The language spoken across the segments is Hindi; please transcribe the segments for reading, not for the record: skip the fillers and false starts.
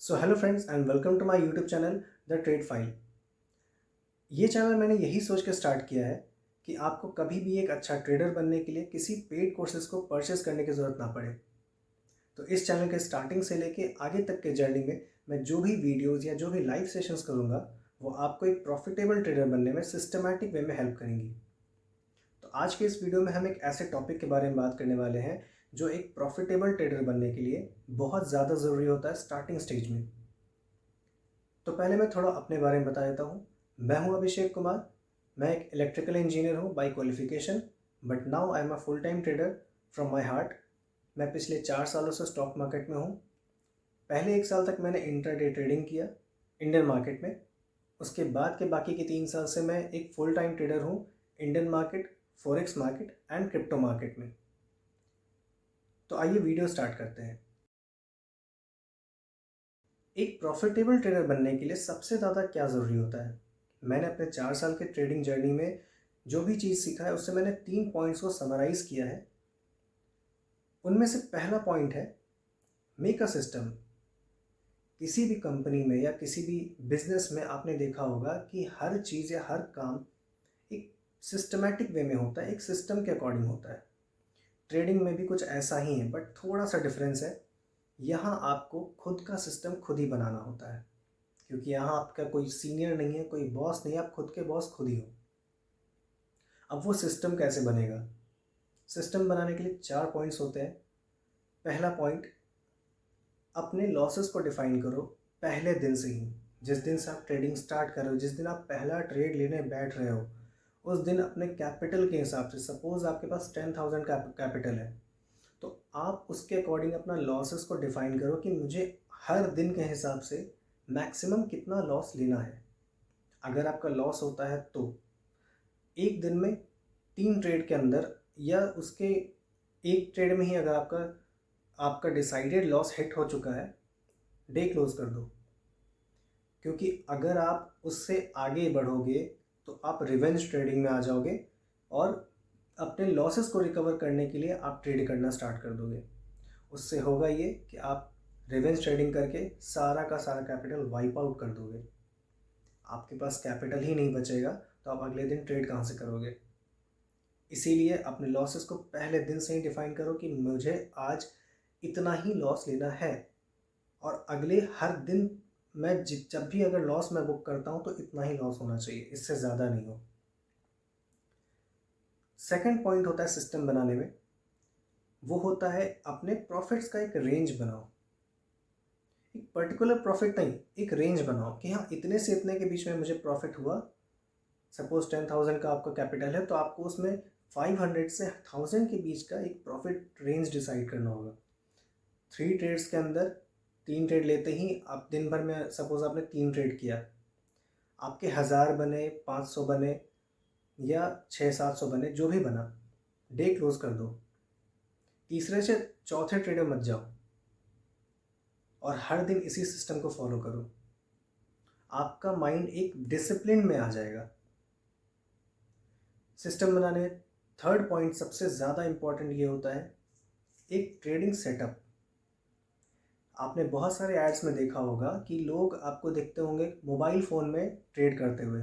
So hello friends and welcome to my YouTube channel the trade file. ये चैनल मैंने यही सोच के स्टार्ट किया है कि आपको कभी भी एक अच्छा ट्रेडर बनने के लिए किसी पेड कोर्सेज को परचेस करने की ज़रूरत ना पड़े। तो इस चैनल के स्टार्टिंग से लेके आगे तक के जर्नी में मैं जो भी वीडियोज़ या जो भी लाइव सेशंस करूँगा वो आपको एक प्रॉफिटेबल ट्रेडर बनने में सिस्टमैटिक वे में हेल्प करेंगी। तो आज के इस वीडियो में हम एक ऐसे टॉपिक के बारे में बात करने वाले हैं जो एक प्रॉफिटेबल ट्रेडर बनने के लिए बहुत ज़्यादा ज़रूरी होता है स्टार्टिंग स्टेज में। तो पहले मैं थोड़ा अपने बारे में बता देता हूँ। मैं हूँ अभिषेक कुमार। मैं एक इलेक्ट्रिकल इंजीनियर हूँ by qualification, but now I am a full time trader from my heart. मैं पिछले 4 सालों से स्टॉक मार्केट में हूँ। पहले 1 साल तक मैंने इंट्राडे ट्रेडिंग किया इंडियन मार्केट में। उसके बाद के बाकी के 3 साल से मैं एक फुल टाइम ट्रेडर हूँ Indian market, forex market and crypto market में। तो आइए वीडियो स्टार्ट करते हैं। एक प्रॉफिटेबल ट्रेडर बनने के लिए सबसे ज़्यादा क्या ज़रूरी होता है? मैंने अपने 4 साल के ट्रेडिंग जर्नी में जो भी चीज़ सीखा है उससे मैंने 3 पॉइंट्स को समराइज़ किया है। उनमें से पहला पॉइंट है मेक अ सिस्टम। किसी भी कंपनी में या किसी भी बिजनेस में आपने देखा होगा कि हर चीज़ या हर काम एक सिस्टमैटिक वे में होता है, एक सिस्टम के अकॉर्डिंग होता है। ट्रेडिंग में भी कुछ ऐसा ही है, बट थोड़ा सा डिफरेंस है। यहाँ आपको खुद का सिस्टम खुद ही बनाना होता है, क्योंकि यहाँ आपका कोई सीनियर नहीं है, कोई बॉस नहीं है, आप खुद के बॉस खुद ही हो। अब वो सिस्टम कैसे बनेगा? सिस्टम बनाने के लिए 4 पॉइंट्स होते हैं। पहला पॉइंट, अपने लॉसेस को डिफाइन करो पहले दिन से ही। जिस दिन से आप ट्रेडिंग स्टार्ट कर रहे हो, जिस दिन आप पहला ट्रेड लेने बैठ रहे हो, उस दिन अपने कैपिटल के हिसाब से, सपोज आपके पास 10,000 कैपिटल है, तो आप उसके अकॉर्डिंग अपना लॉसेस को डिफाइन करो कि मुझे हर दिन के हिसाब से मैक्सिमम कितना लॉस लेना है। अगर आपका लॉस होता है तो एक दिन में 3 ट्रेड के अंदर या उसके एक ट्रेड में ही अगर आपका आपका डिसाइडेड लॉस हिट हो चुका है, डे क्लोज कर दो। क्योंकि अगर आप उससे आगे बढ़ोगे तो आप रिवेंज ट्रेडिंग में आ जाओगे और अपने लॉसेस को रिकवर करने के लिए आप ट्रेड करना स्टार्ट कर दोगे। उससे होगा ये कि आप रिवेंज ट्रेडिंग करके सारा का सारा कैपिटल वाइप आउट कर दोगे। आपके पास कैपिटल ही नहीं बचेगा तो आप अगले दिन ट्रेड कहाँ से करोगे? इसीलिए अपने लॉसेस को पहले दिन से ही डिफाइन करो कि मुझे आज इतना ही लॉस लेना है, और अगले हर दिन मैं जब भी अगर लॉस मैं बुक करता हूँ तो इतना ही लॉस होना चाहिए, इससे ज़्यादा नहीं हो। सेकंड पॉइंट होता है सिस्टम बनाने में, वो होता है अपने प्रॉफिट्स का एक रेंज बनाओ। एक पर्टिकुलर प्रॉफिट नहीं, एक रेंज बनाओ कि हाँ, इतने से इतने के बीच में मुझे प्रॉफिट हुआ। सपोज 10,000 का आपका कैपिटल है तो आपको उसमें 500 से 1000 के बीच का एक प्रॉफिट रेंज डिसाइड करना होगा। 3 ट्रेड्स के अंदर 3 ट्रेड लेते ही आप दिन भर में, सपोज आपने 3 ट्रेड किया, आपके 1000 बने, 500 बने या 600-700 बने, जो भी बना, डे क्लोज कर दो। तीसरे से चौथे ट्रेड में मत जाओ और हर दिन इसी सिस्टम को फॉलो करो। आपका माइंड एक डिसिप्लिन में आ जाएगा। सिस्टम बनाने में थर्ड पॉइंट सबसे ज़्यादा इम्पॉर्टेंट ये होता है एक ट्रेडिंग सेटअप। आपने बहुत सारे एड्स में देखा होगा कि लोग आपको देखते होंगे मोबाइल फ़ोन में ट्रेड करते हुए।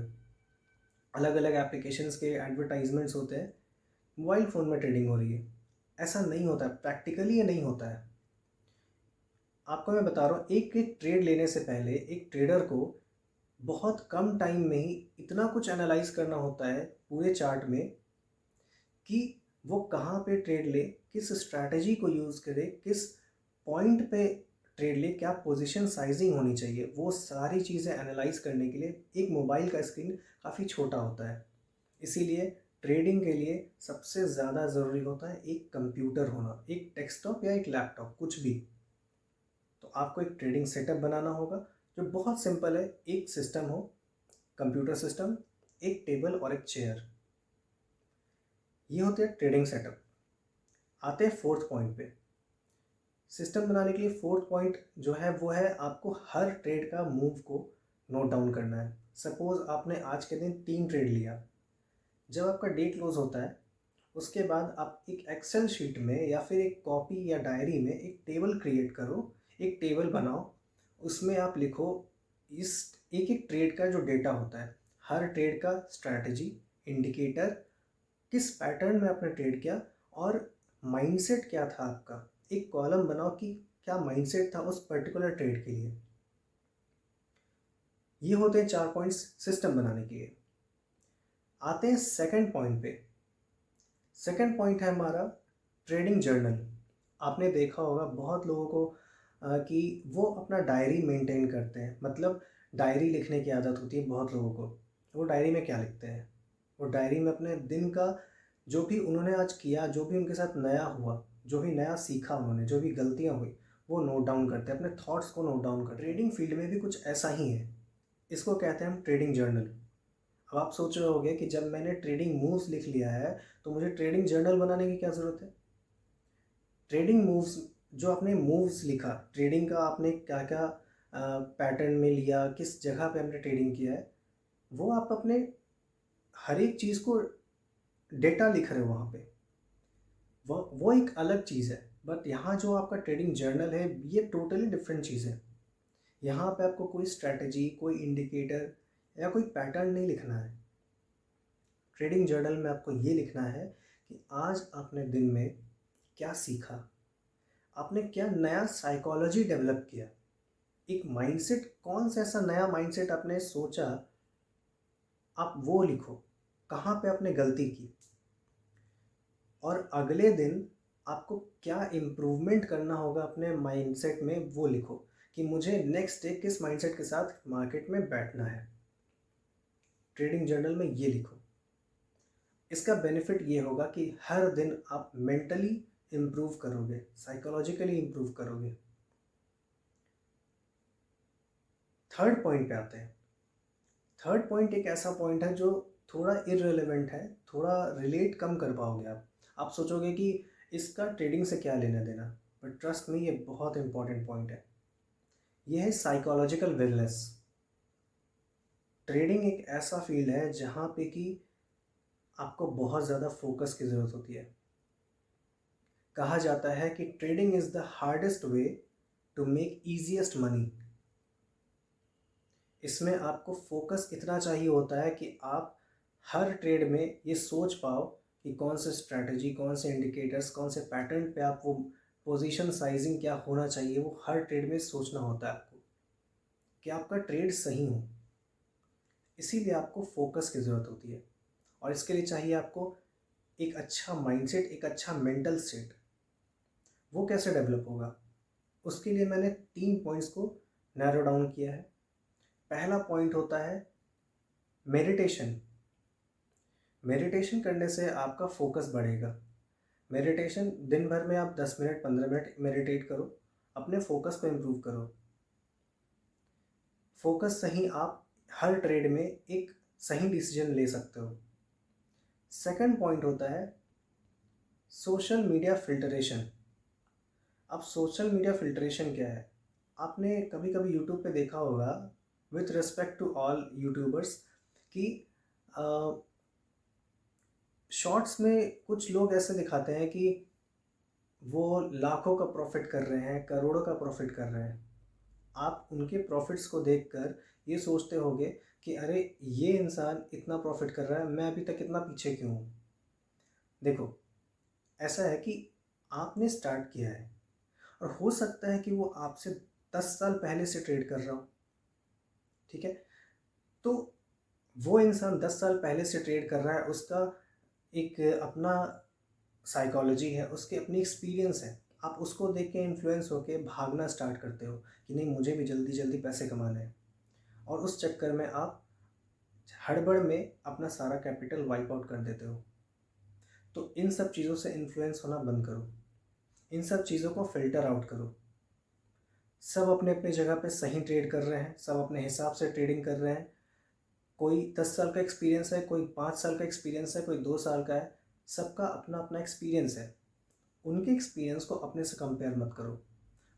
अलग अलग एप्लीकेशंस के एडवर्टाइजमेंट्स होते हैं, मोबाइल फ़ोन में ट्रेडिंग हो रही है। ऐसा नहीं होता है, प्रैक्टिकली ये नहीं होता है। आपको मैं बता रहा हूँ, एक एक ट्रेड लेने से पहले एक ट्रेडर को बहुत कम टाइम में ही इतना कुछ एनालाइज करना होता है पूरे चार्ट में कि वो कहाँ पे ट्रेड ले, किस स्ट्रैटेजी को यूज़ करे, किस पॉइंट पे ट्रेड ले, क्या पोजीशन साइजिंग होनी चाहिए। वो सारी चीज़ें एनालाइज करने के लिए एक मोबाइल का स्क्रीन काफ़ी छोटा होता है। इसीलिए ट्रेडिंग के लिए सबसे ज़्यादा ज़रूरी होता है एक कंप्यूटर होना, एक डेस्कटॉप या एक लैपटॉप, कुछ भी। तो आपको एक ट्रेडिंग सेटअप बनाना होगा जो बहुत सिंपल है। एक सिस्टम हो, कंप्यूटर सिस्टम, एक टेबल और एक चेयर। ये होते हैं ट्रेडिंग सेटअप। आते हैं फोर्थ पॉइंट पे। सिस्टम बनाने के लिए फोर्थ पॉइंट जो है वो है आपको हर ट्रेड का मूव को नोट डाउन करना है। सपोज आपने आज के दिन 3 ट्रेड लिया, जब आपका डे क्लोज होता है उसके बाद आप एक एक्सेल शीट में या फिर एक कॉपी या डायरी में एक टेबल क्रिएट करो, एक टेबल बनाओ। उसमें आप लिखो इस एक एक ट्रेड का जो डेटा होता है, हर ट्रेड का स्ट्रैटेजी, इंडिकेटर, किस पैटर्न में आपने ट्रेड किया और माइंडसेट क्या था आपका। एक कॉलम बनाओ कि क्या माइंडसेट था उस पर्टिकुलर ट्रेड के लिए। ये होते हैं 4 पॉइंट्स सिस्टम बनाने के लिए। आते हैं सेकंड पॉइंट पे। सेकंड पॉइंट है हमारा ट्रेडिंग जर्नल। आपने देखा होगा बहुत लोगों को कि वो अपना डायरी मेंटेन करते हैं, मतलब डायरी लिखने की आदत होती है बहुत लोगों को। वो डायरी में क्या लिखते हैं? वो डायरी में अपने दिन का जो भी उन्होंने आज किया, जो भी उनके साथ नया हुआ, जो भी नया सीखा उन्होंने, जो भी गलतियाँ हुई, वो नोट डाउन करते हैं, अपने थॉट्स को नोट डाउन करते हैं। ट्रेडिंग फील्ड में भी कुछ ऐसा ही है, इसको कहते हैं हम ट्रेडिंग जर्नल। अब आप सोच रहे होंगे कि जब मैंने ट्रेडिंग मूव्स लिख लिया है तो मुझे ट्रेडिंग जर्नल बनाने की क्या ज़रूरत है? ट्रेडिंग मूव्स, जो आपने मूव्स लिखा, ट्रेडिंग का आपने क्या क्या पैटर्न में लिया, किस जगह पे हमने ट्रेडिंग किया है, वो आप अपने हर एक चीज़ को डेटा लिख रहे हो वहाँ पे। वो एक अलग चीज़ है। बट यहाँ जो आपका ट्रेडिंग जर्नल है, ये टोटली डिफरेंट चीज़ है। यहाँ पे आपको कोई स्ट्रैटेजी, कोई इंडिकेटर या कोई पैटर्न नहीं लिखना है। ट्रेडिंग जर्नल में आपको ये लिखना है कि आज आपने दिन में क्या सीखा, आपने क्या नया साइकोलॉजी डेवलप किया, एक माइंडसेट, कौन सा ऐसा नया माइंडसेट आपने सोचा, आप वो लिखो। कहाँ पे आपने गलती की और अगले दिन आपको क्या इम्प्रूवमेंट करना होगा अपने माइंडसेट में, वो लिखो कि मुझे नेक्स्ट डे किस माइंडसेट के साथ मार्केट में बैठना है। ट्रेडिंग जर्नल में ये लिखो। इसका बेनिफिट ये होगा कि हर दिन आप मेंटली इम्प्रूव करोगे, साइकोलॉजिकली इम्प्रूव करोगे। थर्ड पॉइंट पे आते हैं। थर्ड पॉइंट एक ऐसा पॉइंट है जो थोड़ा इररिलेवेंट है, थोड़ा रिलेट कम कर पाओगे आप सोचोगे कि इसका ट्रेडिंग से क्या लेना देना, बट ट्रस्ट में ये बहुत इंपॉर्टेंट पॉइंट है। ये है साइकोलॉजिकल वेलनेस। ट्रेडिंग एक ऐसा फील्ड है जहाँ पे कि आपको बहुत ज़्यादा फोकस की ज़रूरत होती है। कहा जाता है कि trading is the hardest way to make easiest money. इसमें आपको फोकस इतना चाहिए होता है कि आप हर ट्रेड में ये सोच पाओ कि कौन से स्ट्रैटेजी, कौन से इंडिकेटर्स, कौन से पैटर्न पे आप वो पोजीशन साइजिंग क्या होना चाहिए, वो हर ट्रेड में सोचना होता है आपको कि आपका ट्रेड सही हो। इसीलिए आपको फोकस की ज़रूरत होती है और इसके लिए चाहिए आपको एक अच्छा माइंडसेट, एक अच्छा मेंटल स्टेट। वो कैसे डेवलप होगा? उसके लिए मैंने 3 पॉइंट्स को नैरो डाउन किया है। पहला पॉइंट होता है मेडिटेशन। मेडिटेशन करने से आपका फोकस बढ़ेगा। मेडिटेशन दिन भर में आप 10 मिनट 15 मिनट मेडिटेट करो, अपने फोकस को इम्प्रूव करो। फोकस सही, आप हर ट्रेड में एक सही डिसीजन ले सकते हो। सेकंड पॉइंट होता है सोशल मीडिया फिल्टरेशन। अब सोशल मीडिया फिल्टरेशन क्या है? आपने कभी कभी यूट्यूब पे देखा होगा, with respect to all YouTubers, कि शॉर्ट्स में कुछ लोग ऐसे दिखाते हैं कि वो लाखों का प्रॉफिट कर रहे हैं, करोड़ों का प्रॉफिट कर रहे हैं। आप उनके प्रॉफिट्स को देखकर ये सोचते होगे कि अरे ये इंसान इतना प्रॉफिट कर रहा है, मैं अभी तक इतना पीछे क्यों हूँ। देखो, ऐसा है कि आपने स्टार्ट किया है और हो सकता है कि वो आपसे 10 साल पहले से ट्रेड कर रहा हो, ठीक है? तो वो इंसान 10 साल पहले से ट्रेड कर रहा है, उसका एक अपना साइकोलॉजी है, उसके अपनी एक्सपीरियंस है। आप उसको देख के इन्फ्लुएंस होके भागना स्टार्ट करते हो कि नहीं, मुझे भी जल्दी जल्दी पैसे कमाने हैं, और उस चक्कर में आप हड़बड़ में अपना सारा कैपिटल वाइप आउट कर देते हो। तो इन सब चीज़ों से इन्फ्लुएंस होना बंद करो, इन सब चीज़ों को फिल्टर आउट करो। सब अपने अपने जगह पे सही ट्रेड कर रहे हैं, सब अपने हिसाब से ट्रेडिंग कर रहे हैं। कोई 10 साल का एक्सपीरियंस है, कोई 5 साल का एक्सपीरियंस है, कोई 2 साल का है। सबका अपना अपना एक्सपीरियंस है। उनके एक्सपीरियंस को अपने से कंपेयर मत करो।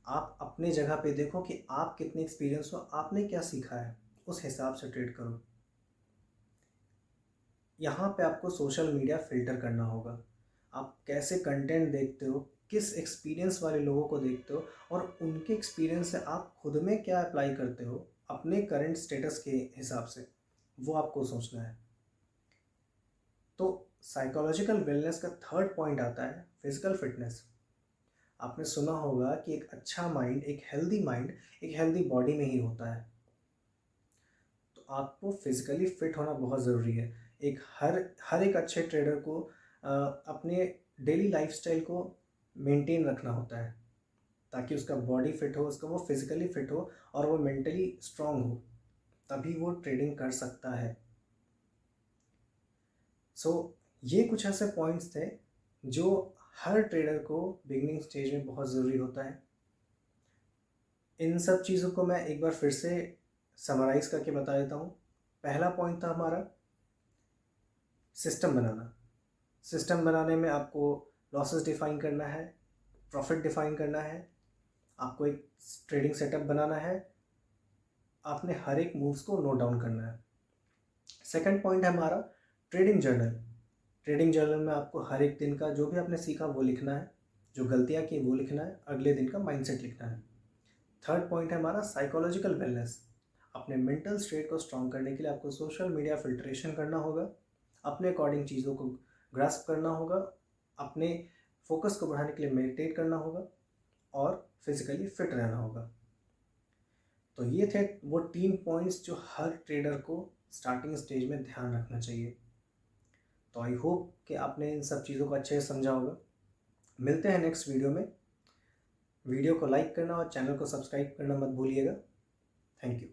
आप अपने जगह पे देखो कि आप कितने एक्सपीरियंस हो, आपने क्या सीखा है, उस हिसाब से ट्रेड करो। यहाँ पे आपको सोशल मीडिया फ़िल्टर करना होगा। आप कैसे कंटेंट देखते हो, किस एक्सपीरियंस वाले लोगों को देखते हो और उनके एक्सपीरियंस से आप खुद में क्या अप्लाई करते हो अपने करंट स्टेटस के हिसाब से, वो आपको सोचना है। तो साइकोलॉजिकल वेलनेस का थर्ड पॉइंट आता है फिजिकल फिटनेस। आपने सुना होगा कि एक अच्छा माइंड, एक हेल्दी बॉडी में ही होता है। तो आपको फिजिकली फिट होना बहुत ज़रूरी है। एक हर एक अच्छे ट्रेडर को अपने डेली लाइफस्टाइल को मेंटेन रखना होता है ताकि उसका बॉडी फिट हो, उसका वो फिजिकली फिट हो और वो मेंटली स्ट्रांग हो, तभी वो ट्रेडिंग कर सकता है। सो ये कुछ ऐसे पॉइंट्स थे जो हर ट्रेडर को बिगनिंग स्टेज में बहुत ज़रूरी होता है। इन सब चीज़ों को मैं एक बार फिर से समराइज करके बता देता हूँ। पहला पॉइंट था हमारा सिस्टम बनाना। सिस्टम बनाने में आपको लॉसेस डिफाइन करना है, प्रॉफिट डिफाइन करना है, आपको एक ट्रेडिंग सेटअप बनाना है, आपने हर एक मूव्स को नोट डाउन करना है। सेकंड पॉइंट है हमारा ट्रेडिंग जर्नल। ट्रेडिंग जर्नल में आपको हर एक दिन का जो भी आपने सीखा वो लिखना है, जो गलतियाँ की वो लिखना है, अगले दिन का माइंडसेट लिखना है। थर्ड पॉइंट है हमारा साइकोलॉजिकल वेलनेस। अपने मेंटल स्टेट को स्ट्रॉन्ग करने के लिए आपको सोशल मीडिया फिल्ट्रेशन करना होगा, अपने अकॉर्डिंग चीज़ों को ग्रास्प करना होगा, अपने फोकस को बढ़ाने के लिए मेडिटेट करना होगा और फिजिकली फिट रहना होगा। तो ये थे वो 3 पॉइंट्स जो हर ट्रेडर को स्टार्टिंग स्टेज में ध्यान रखना चाहिए। तो आई होप कि आपने इन सब चीज़ों को अच्छे से समझा होगा। मिलते हैं नेक्स्ट वीडियो में। वीडियो को लाइक करना और चैनल को सब्सक्राइब करना मत भूलिएगा। Thank you.